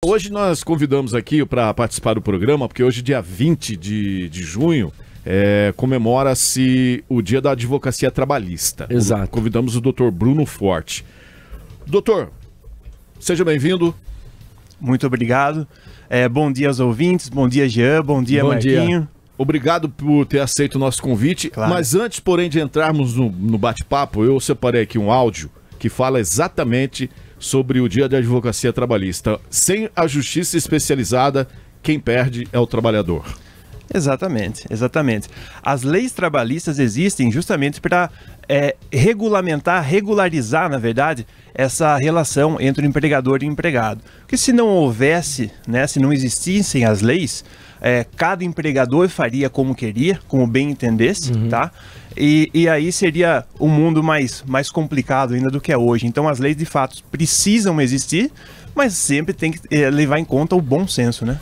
Hoje nós convidamos aqui para participar do programa, porque hoje, dia 20 de junho, comemora-se o Dia da Advocacia Trabalhista. Exato. Convidamos o Dr. Bruno Forte. Doutor, seja bem-vindo. Muito obrigado. Bom dia aos ouvintes, bom dia Jean, bom dia Marquinho. Obrigado por ter aceito o nosso convite. Claro. Mas antes, porém, de entrarmos no bate-papo, eu separei aqui um áudio que fala exatamente sobre o Dia da Advocacia Trabalhista. Sem a justiça especializada, quem perde é o trabalhador. Exatamente, exatamente. As leis trabalhistas existem justamente para regularizar, na verdade, essa relação entre o empregador e o empregado. Porque se não houvesse, né, se não existissem as leis, cada empregador faria como queria, como bem entendesse, tá? E aí seria um mundo mais complicado ainda do que é hoje. Então as leis de fato precisam existir, mas sempre tem que levar em conta o bom senso, né?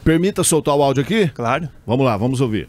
Permita soltar o áudio aqui? Claro. Vamos lá, vamos ouvir.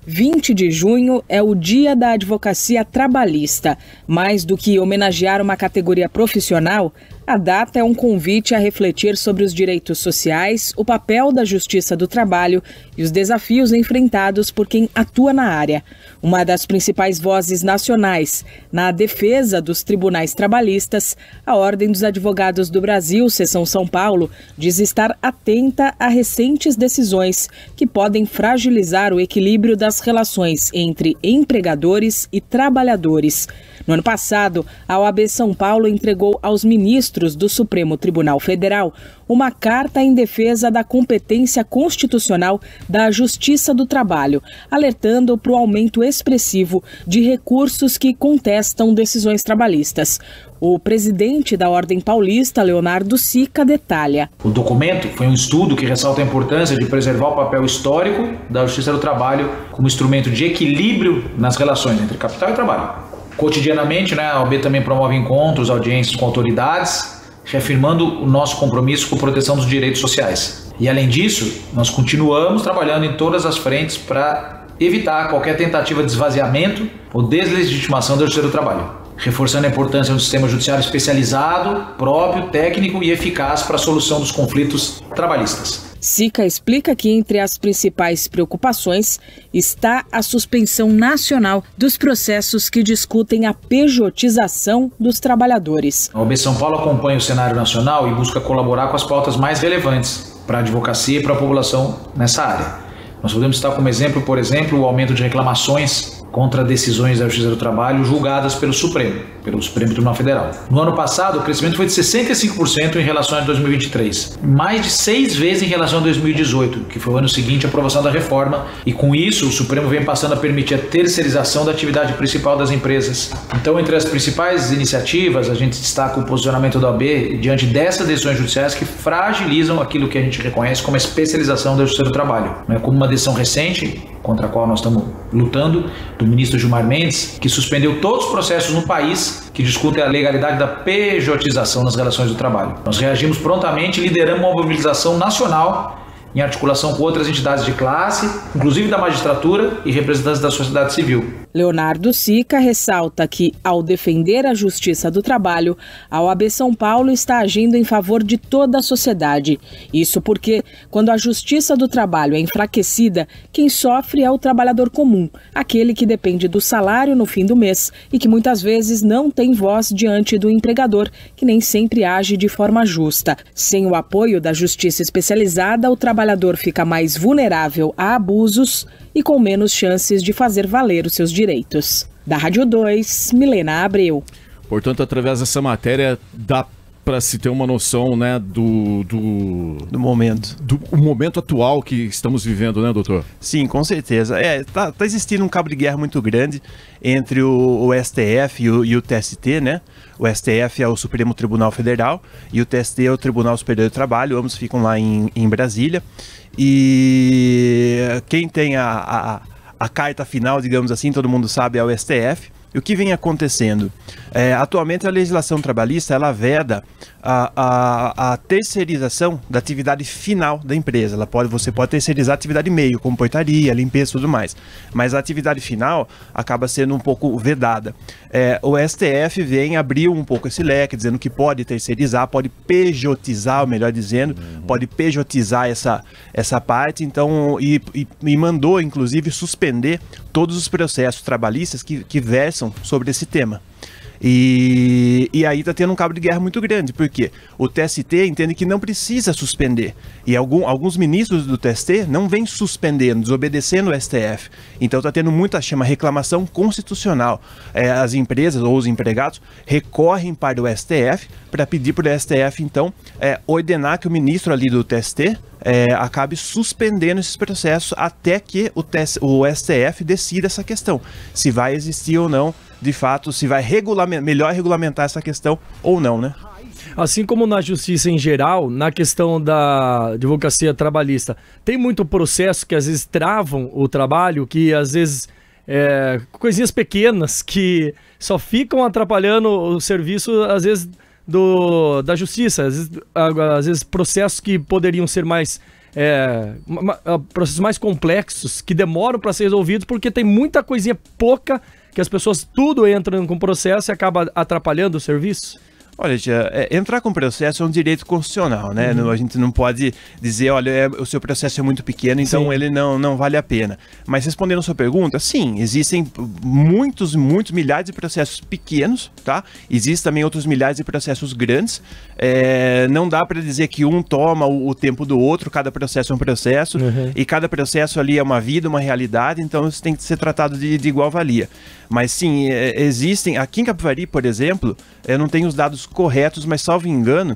20 de junho é o Dia da Advocacia Trabalhista. Mais do que homenagear uma categoria profissional, a data é um convite a refletir sobre os direitos sociais, o papel da justiça do trabalho e os desafios enfrentados por quem atua na área. Uma das principais vozes nacionais na defesa dos tribunais trabalhistas, a Ordem dos Advogados do Brasil, Seção São Paulo, diz estar atenta a recentes decisões que podem fragilizar o equilíbrio das relações entre empregadores e trabalhadores. No ano passado, a OAB São Paulo entregou aos ministros do Supremo Tribunal Federal uma carta em defesa da competência constitucional da Justiça do Trabalho, alertando para o aumento expressivo de recursos que contestam decisões trabalhistas. O presidente da Ordem Paulista, Leonardo Sica, detalha. O documento foi um estudo que ressalta a importância de preservar o papel histórico da Justiça do Trabalho como instrumento de equilíbrio nas relações entre capital e trabalho. Cotidianamente, a OAB também promove encontros, audiências com autoridades, reafirmando o nosso compromisso com a proteção dos direitos sociais. E além disso, nós continuamos trabalhando em todas as frentes para evitar qualquer tentativa de esvaziamento ou deslegitimação da Justiça do Trabalho, reforçando a importância do sistema judiciário especializado, próprio, técnico e eficaz para a solução dos conflitos trabalhistas. Sica explica que entre as principais preocupações está a suspensão nacional dos processos que discutem a pejotização dos trabalhadores. A OAB São Paulo acompanha o cenário nacional e busca colaborar com as pautas mais relevantes para a advocacia e para a população nessa área. Nós podemos citar como exemplo, por exemplo, o aumento de reclamações contra decisões da Justiça do Trabalho julgadas pelo Supremo Tribunal Federal. No ano passado, o crescimento foi de 65% em relação a 2023, mais de 6 vezes em relação a 2018, que foi o ano seguinte à aprovação da reforma, e com isso o Supremo vem passando a permitir a terceirização da atividade principal das empresas. Então, entre as principais iniciativas, a gente destaca o posicionamento da OAB diante dessas decisões judiciais que fragilizam aquilo que a gente reconhece como a especialização da Justiça do Trabalho, como uma decisão recente, contra a qual nós estamos lutando, do ministro Gilmar Mendes, que suspendeu todos os processos no país que discutem a legalidade da pejotização nas relações do trabalho. Nós reagimos prontamente e lideramos uma mobilização nacional em articulação com outras entidades de classe, inclusive da magistratura e representantes da sociedade civil. Leonardo Sica ressalta que, ao defender a justiça do trabalho, a OAB São Paulo está agindo em favor de toda a sociedade. Isso porque, quando a justiça do trabalho é enfraquecida, quem sofre é o trabalhador comum, aquele que depende do salário no fim do mês e que muitas vezes não tem voz diante do empregador, que nem sempre age de forma justa. Sem o apoio da justiça especializada, o trabalhador fica mais vulnerável a abusos e com menos chances de fazer valer os seus direitos. Da Rádio 2, Milena Abreu. Portanto, através dessa matéria, dá para se ter uma noção, do momento atual que estamos vivendo, né, doutor? Sim, com certeza. Tá existindo um cabo de guerra muito grande entre o STF e o TST, né? O STF é o Supremo Tribunal Federal e o TST é o Tribunal Superior do Trabalho, ambos ficam lá em Brasília. E quem tem a carta final, digamos assim, todo mundo sabe, é o STF. E o que vem acontecendo? Atualmente a legislação trabalhista ela veda a terceirização da atividade final da empresa. Você pode terceirizar a atividade meio, como portaria, limpeza e tudo mais. Mas a atividade final acaba sendo um pouco vedada. O STF vem abrir um pouco esse leque, dizendo que pode terceirizar, pode pejotizar, melhor dizendo, pode pejotizar essa parte, então, e mandou, inclusive, suspender todos os processos trabalhistas que versam sobre esse tema. E aí está tendo um cabo de guerra muito grande, porque o TST entende que não precisa suspender. E alguns ministros do TST não vêm suspendendo, desobedecendo o STF. Então está tendo muita reclamação constitucional. As empresas ou os empregados recorrem para o STF para pedir para o STF, então, ordenar que o ministro ali do TST acabe suspendendo esses processos até que o STF decida essa questão, se vai existir ou não, de fato, se vai melhor regulamentar essa questão ou não, né? Assim como na justiça em geral, na questão da advocacia trabalhista, tem muito processo que às vezes travam o trabalho, que às vezes coisinhas pequenas que só ficam atrapalhando o serviço, às vezes, da justiça, às vezes processos que poderiam ser mais processos mais complexos, que demoram para ser resolvidos, porque tem muita coisinha pouca que as pessoas tudo entram com processo e acaba atrapalhando o serviço. Olha, entrar com processo é um direito constitucional, né? A gente não pode dizer, olha, o seu processo é muito pequeno, então ele não vale a pena. Mas respondendo a sua pergunta, sim, existem muitos milhares de processos pequenos, tá? Existem também outros milhares de processos grandes. Não dá para dizer que um toma o tempo do outro, cada processo é um processo, e cada processo ali é uma vida, uma realidade, então isso tem que ser tratado de igual valia. Mas sim, existem, aqui em Capivari, por exemplo, eu não tenho os dados corretos, mas salvo engano,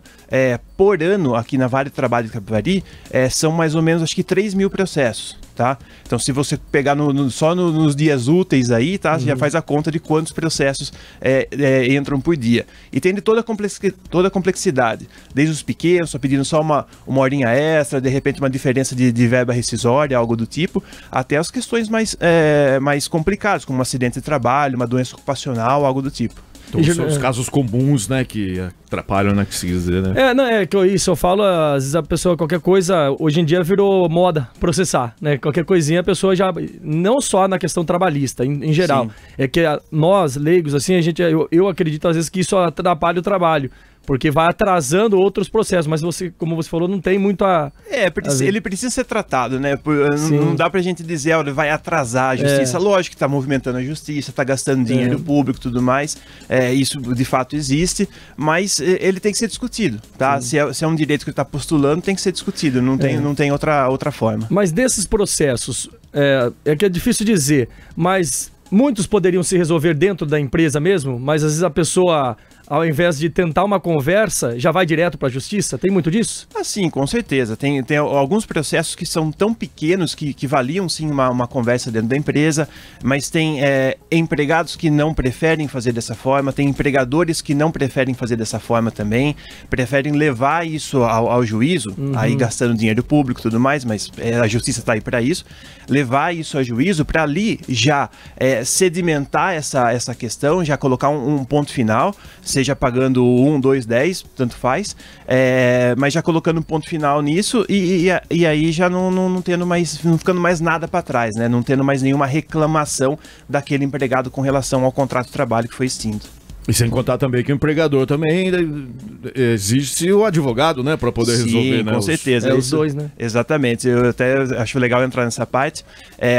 por ano aqui na Vale do Trabalho de Capivari, são mais ou menos, acho que 3 mil processos, tá? Então se você pegar só nos dias úteis aí, tá? Você já faz a conta de quantos processos entram por dia. E tem de toda a complexidade, desde os pequenos, só pedindo só uma horinha extra, de repente uma diferença de verba rescisória, algo do tipo, até as questões mais complicadas, como um acidente de trabalho, uma doença ocupacional, algo do tipo. Então, são os casos comuns, né, que atrapalham, né, que se dizer, né? Isso eu falo, às vezes a pessoa, qualquer coisa, hoje em dia virou moda processar, né? Qualquer coisinha a pessoa já, não só na questão trabalhista, em geral. Sim. É que nós, leigos, assim, eu acredito às vezes que isso atrapalha o trabalho. Porque vai atrasando outros processos, mas como você falou, não tem muito a... ele precisa ser tratado, né? Não dá pra gente dizer, olha, vai atrasar a justiça. Lógico que tá movimentando a justiça, tá gastando dinheiro público e tudo mais. Isso de fato existe, mas ele tem que ser discutido, tá? Se é um direito que ele tá postulando, tem que ser discutido, não tem outra forma. Mas desses processos, que é difícil dizer, mas muitos poderiam se resolver dentro da empresa mesmo, mas às vezes a pessoa, ao invés de tentar uma conversa, já vai direto para a justiça? Tem muito disso? Sim, com certeza. Tem alguns processos que são tão pequenos que valiam sim uma conversa dentro da empresa, mas tem empregados que não preferem fazer dessa forma, tem empregadores que não preferem fazer dessa forma também, preferem levar isso ao juízo, aí gastando dinheiro público e tudo mais, mas a justiça está aí para isso, levar isso ao juízo para ali já sedimentar essa questão, já colocar um ponto final, seja pagando 1, 2, 10, tanto faz, mas já colocando um ponto final nisso e aí já não ficando mais nada para trás, né? Não tendo mais nenhuma reclamação daquele empregado com relação ao contrato de trabalho que foi extinto. E sem contar também que o empregador também existe o advogado, né, para poder resolver, né? Com certeza. Os dois, né? Exatamente. Eu até acho legal entrar nessa parte.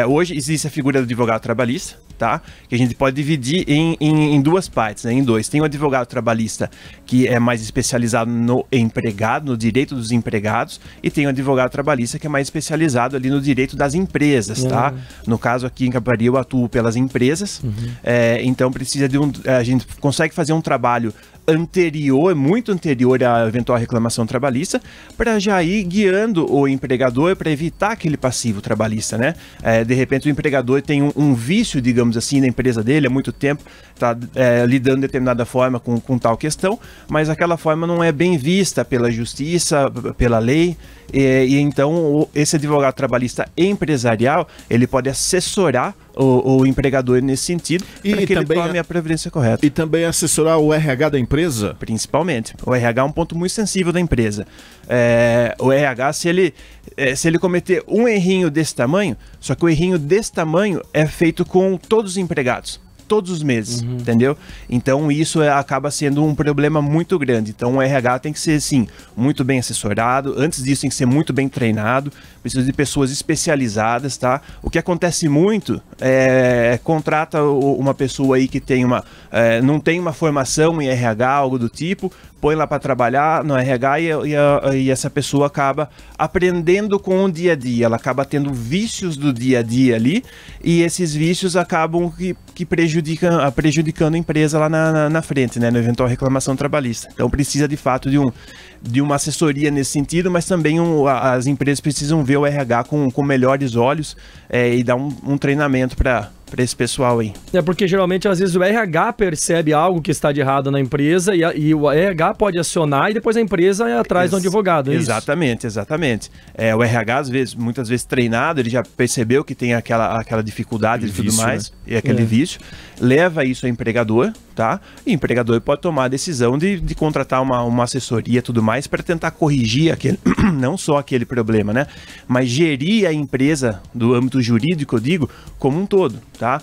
Hoje existe a figura do advogado trabalhista, tá? Que a gente pode dividir em duas partes, né? Em dois. Tem o advogado trabalhista que é mais especializado no empregado, no direito dos empregados, e tem o advogado trabalhista que é mais especializado ali no direito das empresas, tá? No caso aqui em Capivari eu atuo pelas empresas, então precisa de a gente consegue fazer um trabalho muito anterior à eventual reclamação trabalhista, para já ir guiando o empregador para evitar aquele passivo trabalhista, né? De repente o empregador tem um vício, digamos assim, na empresa dele há muito tempo, está lidando de determinada forma com tal questão, mas aquela forma não é bem vista pela justiça, pela lei, e então esse advogado trabalhista empresarial, ele pode assessorar o empregador nesse sentido, para que ele tome a previdência correta. E também assessorar o RH da empresa? Principalmente. O RH é um ponto muito sensível da empresa. O RH, se ele cometer um errinho desse tamanho, só que o errinho desse tamanho é feito com todos os empregados. Todos os meses, entendeu? Então isso acaba sendo um problema muito grande. Então o RH tem que ser, sim, muito bem assessorado. Antes disso tem que ser muito bem treinado. Precisa de pessoas especializadas, tá? O que acontece muito contrata uma pessoa aí que tem não tem uma formação em RH, algo do tipo, põe lá para trabalhar no RH e essa pessoa acaba aprendendo com o dia a dia. Ela acaba tendo vícios do dia a dia ali, e esses vícios acabam que prejudicando a empresa lá na frente, né, na eventual reclamação trabalhista. Então precisa de fato de uma assessoria nesse sentido, mas também as empresas precisam ver o RH com melhores olhos e dar um treinamento para esse pessoal aí. Porque geralmente às vezes o RH percebe algo que está de errado na empresa e o RH pode acionar e depois a empresa é atrás do advogado. É exatamente. O RH, muitas vezes treinado, ele já percebeu que tem aquela dificuldade e tudo mais, né? E aquele vício, leva isso ao empregador, tá? E o empregador pode tomar a decisão de contratar uma assessoria e tudo mais para tentar corrigir não só aquele problema, né? Mas gerir a empresa do âmbito jurídico, eu digo, como um todo, tá?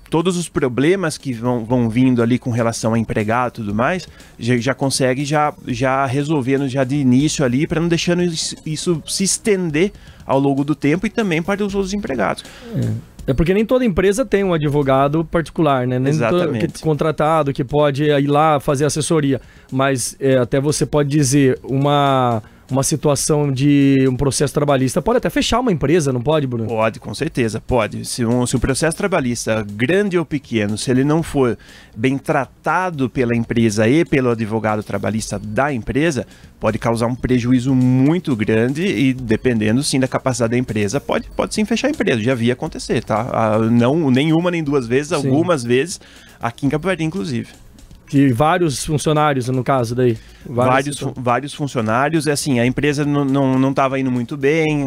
Todos os problemas que vão vindo ali com relação a empregado e tudo mais, já consegue já resolvendo já de início ali, para não deixando isso se estender ao longo do tempo e também para os outros empregados. É porque nem toda empresa tem um advogado particular, né? Nem exatamente. Contratado que pode ir lá fazer assessoria. Mas até você pode dizer uma situação de um processo trabalhista pode até fechar uma empresa, não pode, Bruno? Pode, com certeza, pode. Se o processo trabalhista, grande ou pequeno, se ele não for bem tratado pela empresa e pelo advogado trabalhista da empresa, pode causar um prejuízo muito grande e, dependendo sim da capacidade da empresa, pode sim fechar a empresa. Já vi acontecer, tá? Não nenhuma nem duas vezes, sim. Algumas vezes, aqui em Capivari, inclusive. Que vários funcionários, no caso daí? Vários funcionários, assim, a empresa não estava indo muito bem,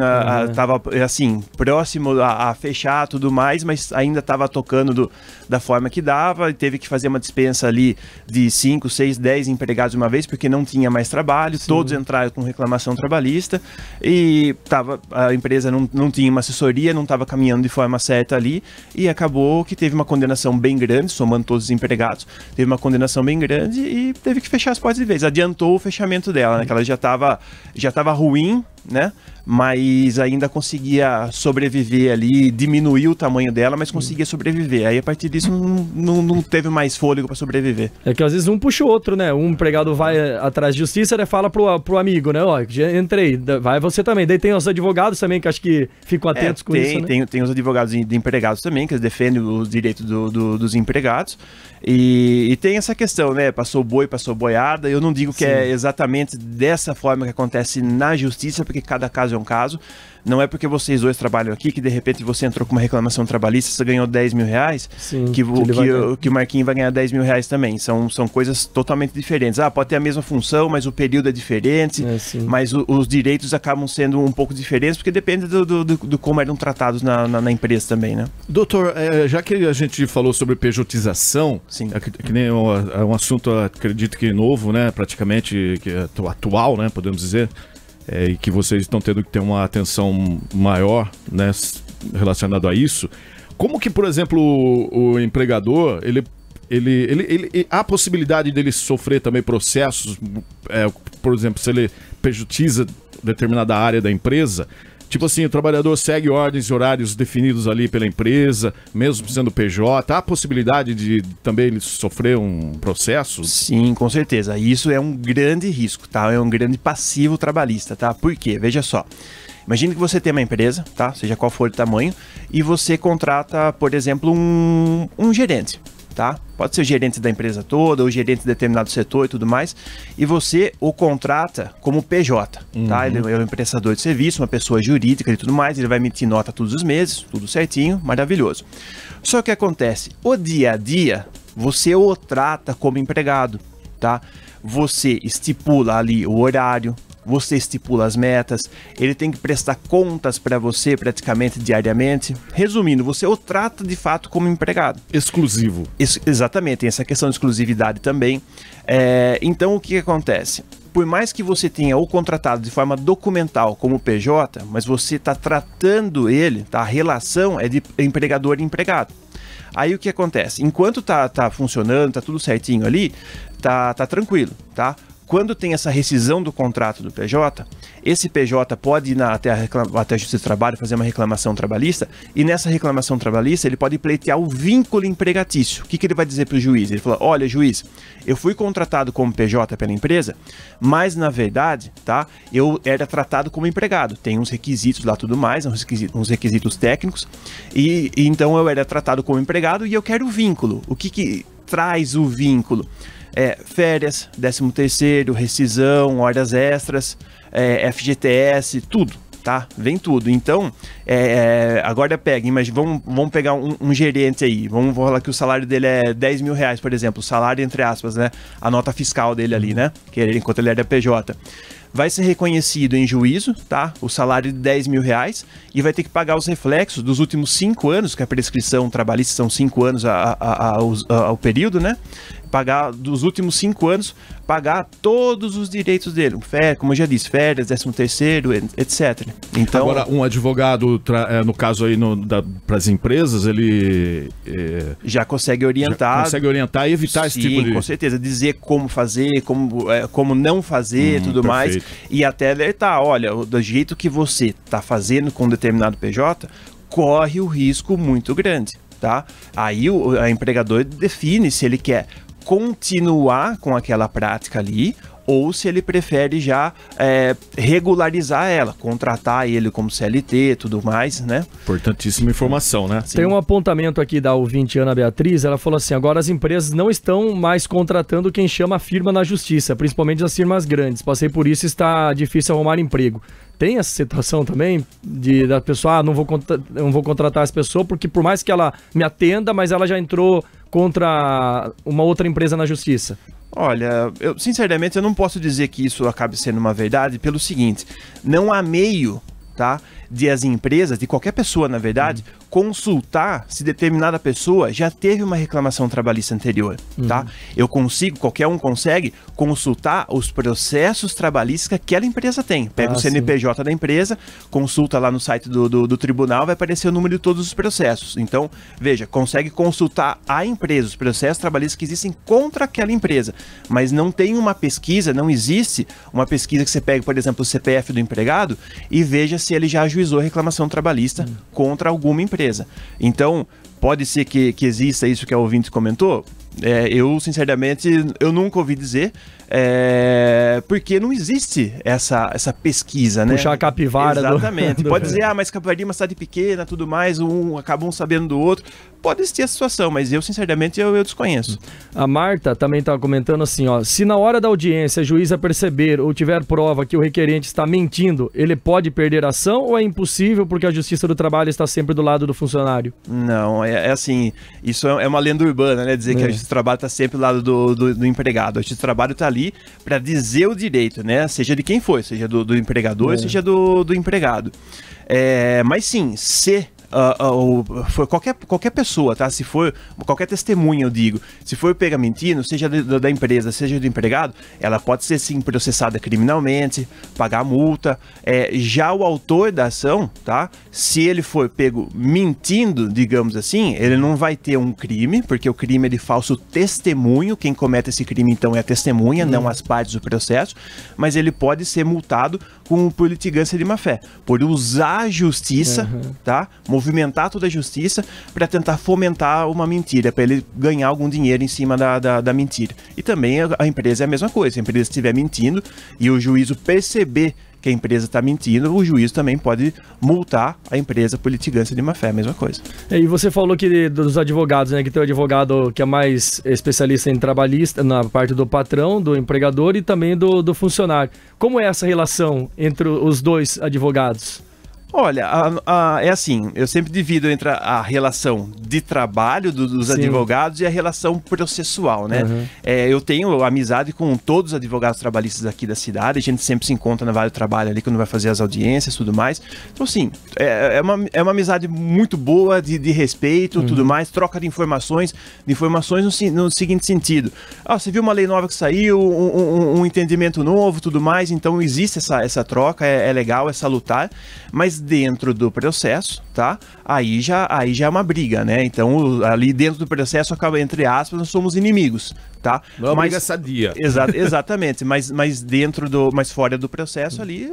estava assim, próximo a fechar tudo mais, mas ainda estava tocando da forma que dava, e teve que fazer uma dispensa ali de 5, 6, 10 empregados de uma vez, porque não tinha mais trabalho, sim. Todos entraram com reclamação trabalhista, e a empresa não tinha uma assessoria, não estava caminhando de forma certa ali, e acabou que teve uma condenação bem grande, somando todos os empregados, teve uma condenação bem grande e teve que fechar as portas de vez. Adiantou o fechamento dela, né? Que ela já estava ruim, né? Mas ainda conseguia sobreviver ali, diminuir o tamanho dela, mas conseguia sobreviver. Aí a partir disso não teve mais fôlego para sobreviver. É que às vezes um puxa o outro, né? Um empregado vai atrás de justiça, né? Fala pro amigo, né? Ó, já entrei, vai você também. Daí tem os advogados também que acho que ficam atentos com isso, né? Tem os advogados de empregados também, que defendem os direitos dos empregados. E tem essa questão, né? Passou boi, passou boiada. Eu não digo que é exatamente dessa forma que acontece na justiça, porque cada caso é um caso. Não é porque vocês dois trabalham aqui que de repente você entrou com uma reclamação trabalhista, você ganhou 10 mil reais, que o Marquinho vai ganhar 10 mil reais também. São coisas totalmente diferentes. Pode ter a mesma função, mas o período é diferente, mas os direitos acabam sendo um pouco diferentes, porque depende do como eram tratados na empresa também, né? Doutor, já que a gente falou sobre pejotização, que nem é um assunto, acredito que novo, né? Praticamente que é atual, né? Podemos dizer. E que vocês estão tendo que ter uma atenção maior, né, relacionado a isso. Como que, por exemplo, o empregador, há a possibilidade dele sofrer também processos, por exemplo, se ele pejotiza determinada área da empresa? Tipo assim, o trabalhador segue ordens e horários definidos ali pela empresa, mesmo sendo PJ. Há a possibilidade de também ele sofrer um processo? Sim, com certeza. Isso é um grande risco, tá? É um grande passivo trabalhista, tá? Por quê? Veja só. Imagine que você tem uma empresa, tá? Seja qual for o tamanho, e você contrata, por exemplo, um gerente. Tá? Pode ser o gerente da empresa toda, ou gerente de determinado setor e tudo mais, e você o contrata como PJ, tá? Ele é um prestador de serviço, uma pessoa jurídica e tudo mais, ele vai emitir nota todos os meses, tudo certinho, maravilhoso. Só que acontece, o dia a dia, você o trata como empregado, tá? Você estipula ali o horário, você estipula as metas, ele tem que prestar contas para você praticamente diariamente. Resumindo, você o trata de fato como empregado. Exclusivo. Exatamente, tem essa questão de exclusividade também. Então, o que acontece? Por mais que você tenha o contratado de forma documental como PJ, mas você está tratando ele, tá? A relação é de empregador e empregado. Aí o que acontece? Enquanto tá funcionando, tá tudo certinho ali, tá tranquilo, tá? Quando tem essa rescisão do contrato do PJ, esse PJ pode ir até a Justiça do Trabalho fazer uma reclamação trabalhista, e nessa reclamação trabalhista ele pode pleitear o vínculo empregatício. O que ele vai dizer para o juiz? Ele fala, olha, juiz, eu fui contratado como PJ pela empresa, mas na verdade, tá, eu era tratado como empregado. Tem uns requisitos lá, tudo mais, uns requisitos técnicos, e então eu era tratado como empregado e eu quero o vínculo. O que traz o vínculo? Férias, 13º, rescisão, horas extras, FGTS, tudo, tá? Vem tudo. Então, agora vamos pegar um gerente aí, vamos falar que o salário dele é 10 mil reais, por exemplo, o salário entre aspas, né? A nota fiscal dele ali, né? Enquanto ele era PJ. Vai ser reconhecido em juízo, tá? O salário de 10 mil reais, e vai ter que pagar os reflexos dos últimos 5 anos, que a prescrição trabalhista são 5 anos ao período, né? Pagar dos últimos 5 anos, pagar todos os direitos dele, como eu já disse, férias, 13º, etc. Então, agora, um advogado, no caso aí para as empresas, ele já consegue orientar. E evitar esse tipo de... com certeza, dizer como fazer, como não fazer, tudo mais, e até alertar, olha, do jeito que você está fazendo com um determinado PJ, corre o risco muito grande, tá? Aí o empregador define se ele quer continuar com aquela prática ali, ou se ele prefere já regularizar ela, contratar ele como CLT, tudo mais, né? Importantíssima informação, né? Tem um apontamento aqui da ouvinte Ana Beatriz, ela falou assim, agora as empresas não estão mais contratando quem chama firma na justiça, principalmente as firmas grandes. Passei por isso, está difícil arrumar emprego. Tem essa situação também da pessoa, não vou contratar essa pessoa porque por mais que ela me atenda, mas ela já entrou contra uma outra empresa na justiça. Olha, sinceramente eu não posso dizer que isso acabe sendo uma verdade pelo seguinte, não há meio, tá, de as empresas, de qualquer pessoa na verdade, consultar se determinada pessoa já teve uma reclamação trabalhista anterior, tá? Qualquer um consegue consultar os processos trabalhistas que aquela empresa tem. Pega o CNPJ da empresa, consulta lá no site do tribunal, vai aparecer o número de todos os processos. Então, veja, consegue consultar a empresa, os processos trabalhistas que existem contra aquela empresa, mas não tem uma pesquisa, não existe uma pesquisa que você pegue, por exemplo, o CPF do empregado e veja se ele já ajuizou reclamação trabalhista contra alguma empresa. Então, pode ser que exista isso que a ouvinte comentou. Eu, sinceramente, eu nunca ouvi dizer, porque não existe essa pesquisa, né? Puxar a capivara. Exatamente. Pode dizer, mas Capivari é uma cidade pequena, tudo mais, acabam sabendo do outro. Pode existir a situação, mas eu, sinceramente, eu desconheço. A Marta também estava comentando assim, ó, se na hora da audiência a juíza perceber ou tiver prova que o requerente está mentindo, ele pode perder a ação ou é impossível porque a Justiça do Trabalho está sempre do lado do funcionário? Não, assim, isso é uma lenda urbana, né? Dizer que a Justiça do Trabalho está sempre do lado do empregado. A Justiça do Trabalho está ali para dizer o direito, né? Seja de quem for, seja do empregador, seja do empregado. Mas sim, se for qualquer pessoa, tá? Se for qualquer testemunha, eu digo, se for pega mentindo, seja da empresa, seja do empregado, ela pode ser sim processada criminalmente, pagar multa. Já o autor da ação, tá? Se ele for pego mentindo, digamos assim, ele não vai ter um crime, porque o crime é de falso testemunho. Quem comete esse crime então é a testemunha, não as partes do processo, mas ele pode ser multado por litigância de má-fé, por usar a justiça, tá? Movimentar toda a justiça para tentar fomentar uma mentira, para ele ganhar algum dinheiro em cima da mentira. E também a empresa é a mesma coisa, se a empresa estiver mentindo e o juízo perceber que a empresa está mentindo, o juiz também pode multar a empresa por litigância de má-fé, a mesma coisa. E você falou que dos advogados, né, que tem o advogado que é mais especialista em trabalhista, na parte do patrão, do empregador e também do funcionário. Como é essa relação entre os dois advogados? Olha, é assim, eu sempre divido entre a relação de trabalho dos advogados e a relação processual, né? Eu tenho amizade com todos os advogados trabalhistas aqui da cidade, a gente sempre se encontra na Vale do Trabalho ali quando vai fazer as audiências e tudo mais. Então, assim, é uma amizade muito boa, de respeito, tudo mais, troca de informações no seguinte sentido. Você viu uma lei nova que saiu, um entendimento novo, tudo mais, então existe essa troca, é legal, é salutar, mas dentro do processo, tá? Aí já é uma briga, né? Então, ali dentro do processo acaba, entre aspas, nós somos inimigos, tá? Não é uma briga sadia. Exatamente, mas mas fora do processo ali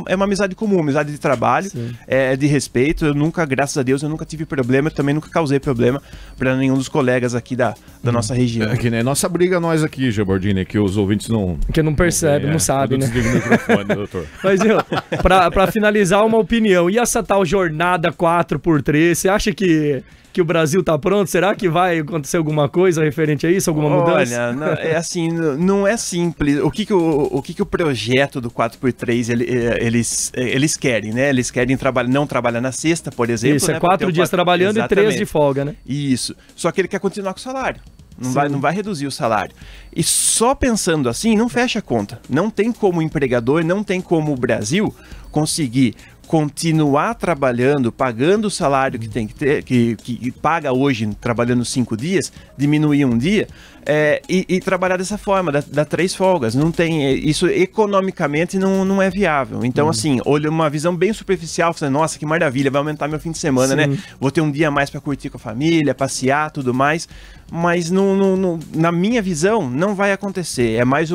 é uma amizade comum, amizade de trabalho, é de respeito. Eu nunca, graças a Deus, eu nunca tive problema, eu também nunca causei problema para nenhum dos colegas aqui da nossa região. É que nem nossa briga nós aqui, Gebordini, que os ouvintes não percebem, não sabem, né? Desliga o microfone, doutor. Mas, pra finalizar, uma opinião. E essa tal jornada 4x3, você acha que o Brasil tá pronto? Será que vai acontecer alguma coisa referente a isso? Alguma mudança? Olha, é assim, não é simples. O que o projeto do 4x3 eles querem, né? Eles querem não trabalhar na sexta, por exemplo. Isso, 4 dias trabalhando e 3 de folga, né? Isso. Só que ele quer continuar com o salário. Não vai reduzir o salário. E só pensando assim, não fecha a conta. Não tem como o empregador, não tem como o Brasil conseguir continuar trabalhando, pagando o salário que tem que ter, que paga hoje trabalhando 5 dias, diminuir um dia, e trabalhar dessa forma, dá 3 folgas. Não tem, isso economicamente não é viável. Então, assim, olha uma visão bem superficial, falando, nossa, que maravilha, vai aumentar meu fim de semana, né? Vou ter um dia a mais para curtir com a família, passear, tudo mais. Mas na minha visão, não vai acontecer. É mais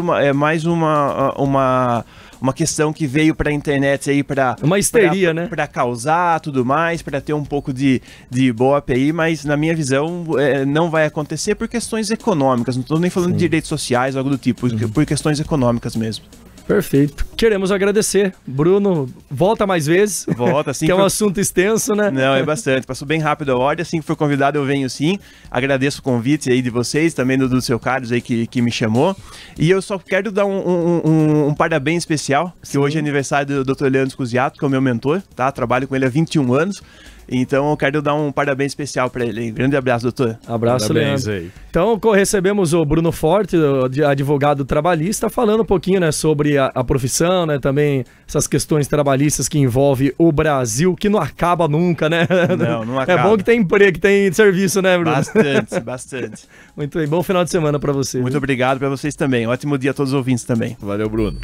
uma questão que veio para a internet aí para uma histeria, né? Para causar tudo mais, para ter um pouco de ibope aí, mas na minha visão não vai acontecer por questões econômicas. Não estou nem falando de direitos sociais ou algo do tipo, por questões econômicas mesmo. Perfeito. Queremos agradecer. Bruno, volta mais vezes. Volta, sim. Que é um assunto extenso, né? Não, é bastante. Passou bem rápido a hora. Assim que for convidado, eu venho sim. Agradeço o convite aí de vocês, também do seu Carlos aí que me chamou. E eu só quero dar um parabéns especial, que hoje é aniversário do Dr. Leandro Scusiato, que é o meu mentor, tá? Trabalho com ele há 21 anos. Então eu quero dar um parabéns especial para ele. Grande abraço, doutor. Abraço, parabéns, Leandro. aí. Então recebemos o Bruno Forte, advogado trabalhista, falando um pouquinho, né, sobre a profissão, né, também essas questões trabalhistas que envolvem o Brasil, que não acaba nunca, né? Não acaba. É bom que tem emprego, que tem serviço, né, Bruno? Bastante. Muito bem, bom final de semana para você. Muito obrigado para vocês também. Ótimo dia a todos os ouvintes também. Valeu, Bruno.